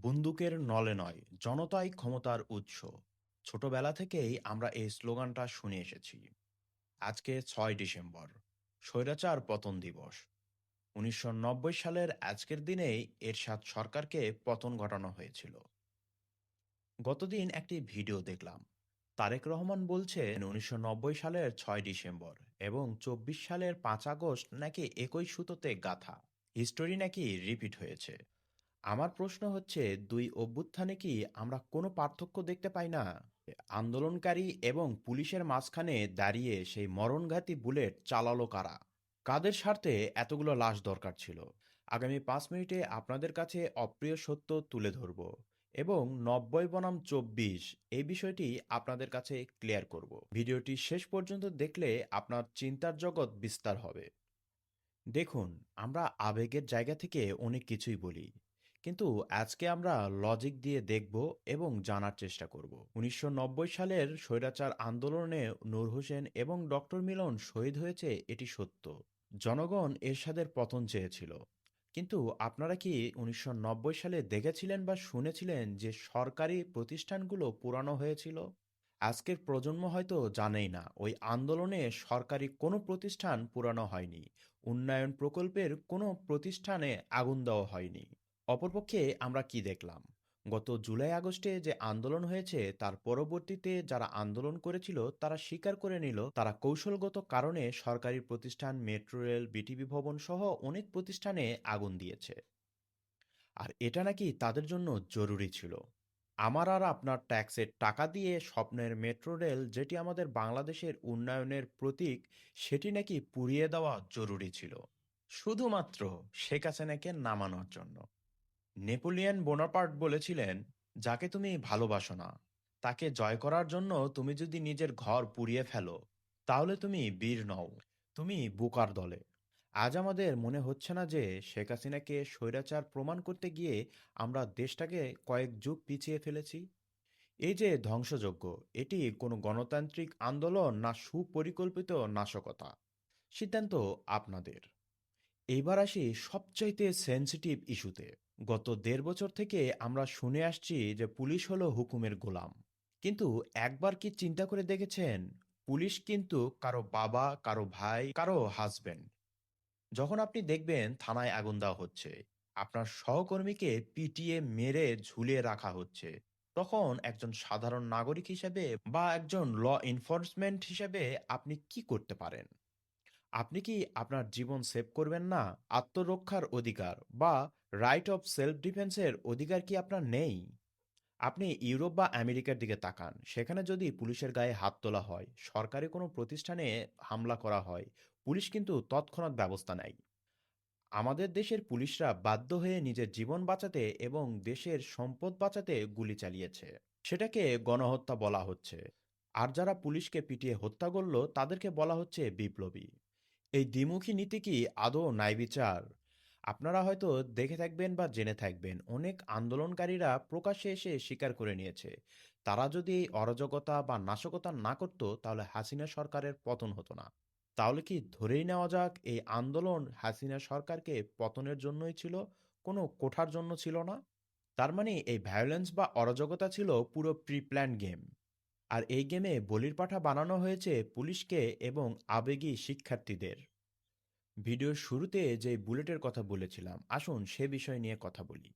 বন্দুকের নলে নয়, জনতাই ক্ষমতার উৎস। ছোটবেলা থেকেই আমরা এই স্লোগানটা শুনে এসেছি। আজকে 6 ডিসেম্বর, স্বৈরাচার পতন দিবস। 1990 সালের আজকের দিনেই এরশাদ সরকারকে পতন ঘটানো হয়েছিল। গতদিন একটি ভিডিও দেখলাম। তারেক রহমান বলছেন 1990 সালের 6 ডিসেম্বর এবং 24 সালের 5 আগস্ট নাকি একই সুতোতে গাঁথা। হিস্টোরি নাকি রিপিট হয়েছে। আমার প্রশ্ন হচ্ছে, দুই অভ্যুত্থানে কি আমরা কোনো পার্থক্য দেখতে পাই না? আন্দোলনকারী এবং পুলিশের মাঝখানে দাঁড়িয়ে সেই মরণঘাতী বুলেট চালালো কারা? কাদের স্বার্থে এতগুলো লাশ দরকার ছিল? আগামী 5 মিনিটে আপনাদের কাছে অপ্রিয় সত্য তুলে ধরব এবং 90 বনাম 24 এই বিষয়টি আপনাদের কাছে ক্লিয়ার করব। ভিডিওটি শেষ পর্যন্ত দেখলে আপনার চিন্তার জগৎ বিস্তার হবে। দেখুন, আমরা আবেগের জায়গা থেকে অনেক কিছুই বলি, কিন্তু আজকে আমরা লজিক দিয়ে দেখব এবং জানার চেষ্টা করব। 1990 সালের স্বৈরাচার আন্দোলনে নূর হোসেন এবং ডক্টর মিলন শহীদ হয়েছে, এটি সত্য। জনগণ এরশাদের পতন চেয়েছিল, কিন্তু আপনারা কি 1990 সালে দেখেছিলেন বা শুনেছিলেন যে সরকারি প্রতিষ্ঠানগুলো পুরানো হয়েছিল? আজকের প্রজন্ম হয়তো জানেই না, ওই আন্দোলনে সরকারি কোনো প্রতিষ্ঠান পুরানো হয়নি। উন্নয়ন প্রকল্পের কোনো প্রতিষ্ঠানে আগুন দেওয়া হয়নি। অপরপক্ষে আমরা কি দেখলাম? গত জুলাই আগস্টে যে আন্দোলন হয়েছে তার পরবর্তীতে যারা আন্দোলন করেছিল তারা স্বীকার করে নিল তারা কৌশলগত কারণে সরকারি প্রতিষ্ঠান, মেট্রো রেল, বিটিভি ভবন সহ অনেক প্রতিষ্ঠানে আগুন দিয়েছে। আর এটা নাকি তাদের জন্য জরুরি ছিল। আমার আর আপনার ট্যাক্সের টাকা দিয়ে স্বপ্নের মেট্রো রেল, যেটি আমাদের বাংলাদেশের উন্নয়নের প্রতীক, সেটি নাকি পুড়িয়ে দেওয়া জরুরি ছিল, শুধুমাত্র শেখ হাসিনাকে নামানোর জন্য। নেপোলিয়ন বোনাপার্ট বলেছিলেন, যাকে তুমি ভালোবাসো না তাকে জয় করার জন্য তুমি যদি নিজের ঘর পুড়িয়ে ফেলো, তাহলে তুমি বীর নও, তুমি বোকার দলে। আজ আমাদের মনে হচ্ছে না যে শেখ হাসিনাকে স্বৈরাচার প্রমাণ করতে গিয়ে আমরা দেশটাকে কয়েক যুগ পিছিয়ে ফেলেছি? এই যে ধ্বংসযজ্ঞ, এটি কোনো গণতান্ত্রিক আন্দোলন না সুপরিকল্পিত নাশকতা? সিদ্ধান্ত আপনাদের। এইবার আসি সবচাইতে সেনসিটিভ ইস্যুতে। গত 1.5 বছর থেকে আমরা শুনে আসছি যে পুলিশ হলো হুকুমের গোলাম। কিন্তু একবার কি চিন্তা করে দেখেছেন, পুলিশ কিন্তু কারো বাবা, কারো ভাই, কারো হাজবেন্ড। যখন আপনি দেখবেন থানায় আগুন দেওয়া হচ্ছে, আপনার সহকর্মীকে পিটিয়ে মেরে ঝুলিয়ে রাখা হচ্ছে, তখন একজন সাধারণ নাগরিক হিসেবে বা একজন ল এনফোর্সমেন্ট হিসেবে আপনি কি করতে পারেন? আপনি কি আপনার জীবন সেভ করবেন না? আত্মরক্ষার অধিকার বা রাইট অফ সেলফ ডিফেন্সের অধিকার কি আপনার নেই? আপনি ইউরোপ বা আমেরিকার দিকে তাকান, সেখানে যদি পুলিশের গায়ে হাত তোলা হয়, সরকারি কোনো প্রতিষ্ঠানে হামলা করা হয়, পুলিশ কিন্তু তৎক্ষণাৎ ব্যবস্থা নেয়। আমাদের দেশের পুলিশরা বাধ্য হয়ে নিজের জীবন বাঁচাতে এবং দেশের সম্পদ বাঁচাতে গুলি চালিয়েছে। সেটাকে গণহত্যা বলা হচ্ছে। আর যারা পুলিশকে পিটিয়ে হত্যা করলো তাদেরকে বলা হচ্ছে বিপ্লবী। এই দ্বিমুখী নীতি কি আদৌ ন্যায় বিচার? আপনারা হয়তো দেখে থাকবেন বা জেনে থাকবেন, অনেক আন্দোলনকারীরা প্রকাশ্যে এসে স্বীকার করে নিয়েছে তারা যদি এই অরাজকতা বা নাশকতা না করত তাহলে হাসিনা সরকারের পতন হতো না। তাহলে কি ধরেই নেওয়া যাক এই আন্দোলন হাসিনা সরকারকে পতনের জন্যই ছিল, কোনো কোঠার জন্য ছিল না? তার মানে এই ভায়োলেন্স বা অরাজকতা ছিল পুরো প্রি প্ল্যান গেম। আর এই গেমে বলির পাঠা বানানো হয়েছে পুলিশকে এবং আবেগী শিক্ষার্থীদের। ভিডিওর শুরুতে যে বুলেটের কথা বলেছিলাম, আসুন সে বিষয় নিয়ে কথা বলি।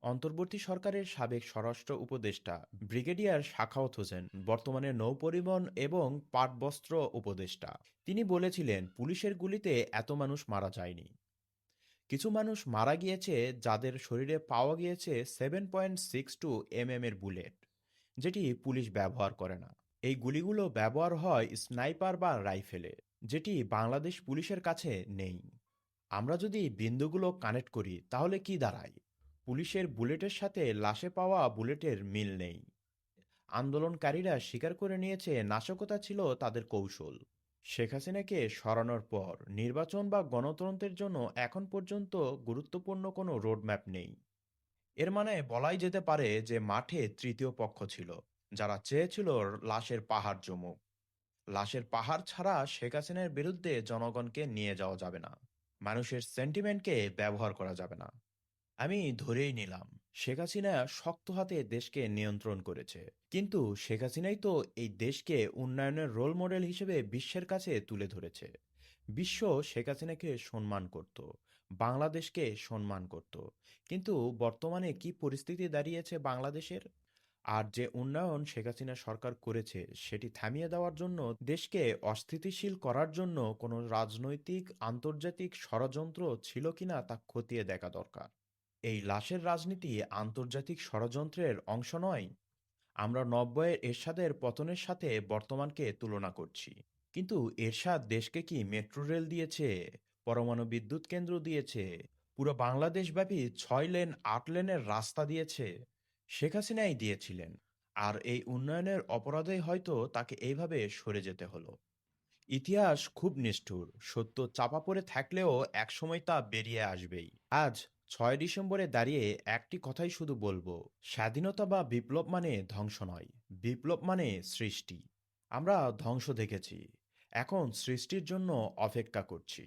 অন্তর্বর্তী সরকারের সাবেক স্বরাষ্ট্র উপদেষ্টা ব্রিগেডিয়ার সাখাওয়াত হোসেন, বর্তমানে নৌপরিবহন এবং পাটবস্ত্র উপদেষ্টা, তিনি বলেছিলেন পুলিশের গুলিতে এত মানুষ মারা যায়নি। কিছু মানুষ মারা গিয়েছে যাদের শরীরে পাওয়া গিয়েছে 7.62 এর বুলেট, যেটি পুলিশ ব্যবহার করে না। এই গুলিগুলো ব্যবহার হয় স্নাইপার বা রাইফেলে, যেটি বাংলাদেশ পুলিশের কাছে নেই। আমরা যদি বিন্দুগুলো কানেক্ট করি তাহলে কি দাঁড়ায়? পুলিশের বুলেটের সাথে লাশে পাওয়া বুলেটের মিল নেই। আন্দোলনকারীরা স্বীকার করে নিয়েছে নাশকতা ছিল তাদের কৌশল। শেখ হাসিনাকে সরানোর পর নির্বাচন বা গণতন্ত্রের জন্য এখন পর্যন্ত গুরুত্বপূর্ণ কোনো রোডম্যাপ নেই। এর মানে বলাই যেতে পারে যে মাঠে তৃতীয় পক্ষ ছিল, যারা চেয়েছিল লাশের পাহাড় জমুক। লাশের পাহাড় ছাড়া শেখ হাসিনার বিরুদ্ধে জনগণকে নিয়ে যাওয়া যাবে না, মানুষের সেন্টিমেন্টকে ব্যবহার করা যাবে না। আমি ধরেই নিলাম শেখ হাসিনা শক্ত হাতে দেশকে নিয়ন্ত্রণ করেছে, কিন্তু শেখ হাসিনাই তো এই দেশকে উন্নয়নের রোল মডেল হিসেবে বিশ্বের কাছে তুলে ধরেছে। বিশ্ব শেখ হাসিনাকে সম্মান করত, বাংলাদেশকে সম্মান করত। কিন্তু বর্তমানে কি পরিস্থিতি দাঁড়িয়েছে বাংলাদেশের? আর যে উন্নয়ন শেখ হাসিনা সরকার করেছে সেটি থামিয়ে দেওয়ার জন্য, দেশকে অস্থিতিশীল করার জন্য কোনো রাজনৈতিক আন্তর্জাতিক ষড়যন্ত্র ছিল কিনা তা খতিয়ে দেখা দরকার। এই লাশের রাজনীতি আন্তর্জাতিক ষড়যন্ত্রের অংশ নয়। আমরা ৯০-এর এরশাদের পতনের সাথে বর্তমানকে তুলনা করছি। কিন্তু এরশাদ দেশকে কি মেট্রো রেল দিয়েছে, পরমাণু বিদ্যুৎ কেন্দ্র দিয়েছে, পুরো বাংলাদেশব্যাপী ৬ লেন ৮ লেনের রাস্তা দিয়েছে? শেখ হাসিনাই দিয়েছিলেন। আর এই উন্নয়নের অপরাধেই হয়তো তাকে এইভাবে সরে যেতে হলো। ইতিহাস খুব নিষ্ঠুর, সত্য চাপা পড়ে থাকলেও একসময় তা বেরিয়ে আসবেই। আজ ৬ ডিসেম্বরে দাঁড়িয়ে একটি কথাই শুধু বলবো, স্বাধীনতা বা বিপ্লব মানে ধ্বংস নয়, বিপ্লব মানে সৃষ্টি। আমরা ধ্বংস দেখেছি, এখন সৃষ্টির জন্য অপেক্ষা করছি।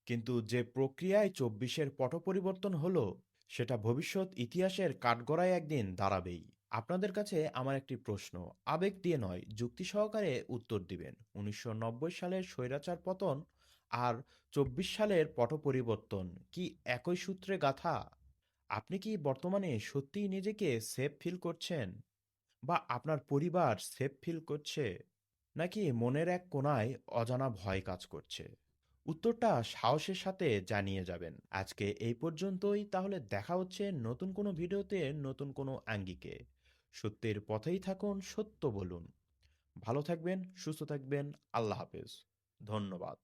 কিন্তু যে প্রক্রিয়ায় ২৪-এর পট পরিবর্তন হলো, সেটা ভবিষ্যৎ ইতিহাসের কাঠগড়ায় একদিন দাঁড়াবেই। আপনাদের কাছে আমার একটি প্রশ্ন, আবেগ দিয়ে নয়, যুক্তি সহকারে উত্তর দিবেন। ১৯৯০ সালের স্বৈরাচার পতন আর ২৪ সালের পট পরিবর্তন কি একই সূত্রে গাঁথা? আপনি কি বর্তমানে সত্যিই নিজেকে সেফ ফিল করছেন, বা আপনার পরিবার সেফ ফিল করছে, নাকি মনের এক কোণায় অজানা ভয় কাজ করছে? উত্তরটা সাহসের সাথে জানিয়ে যাবেন। আজকে এই পর্যন্তই, তাহলে দেখা হচ্ছে নতুন কোনো ভিডিওতে, নতুন কোনো আঙ্গিকে। সত্যের পথেই থাকুন, সত্য বলুন। ভালো থাকবেন, সুস্থ থাকবেন। আল্লাহ হাফেজ। ধন্যবাদ।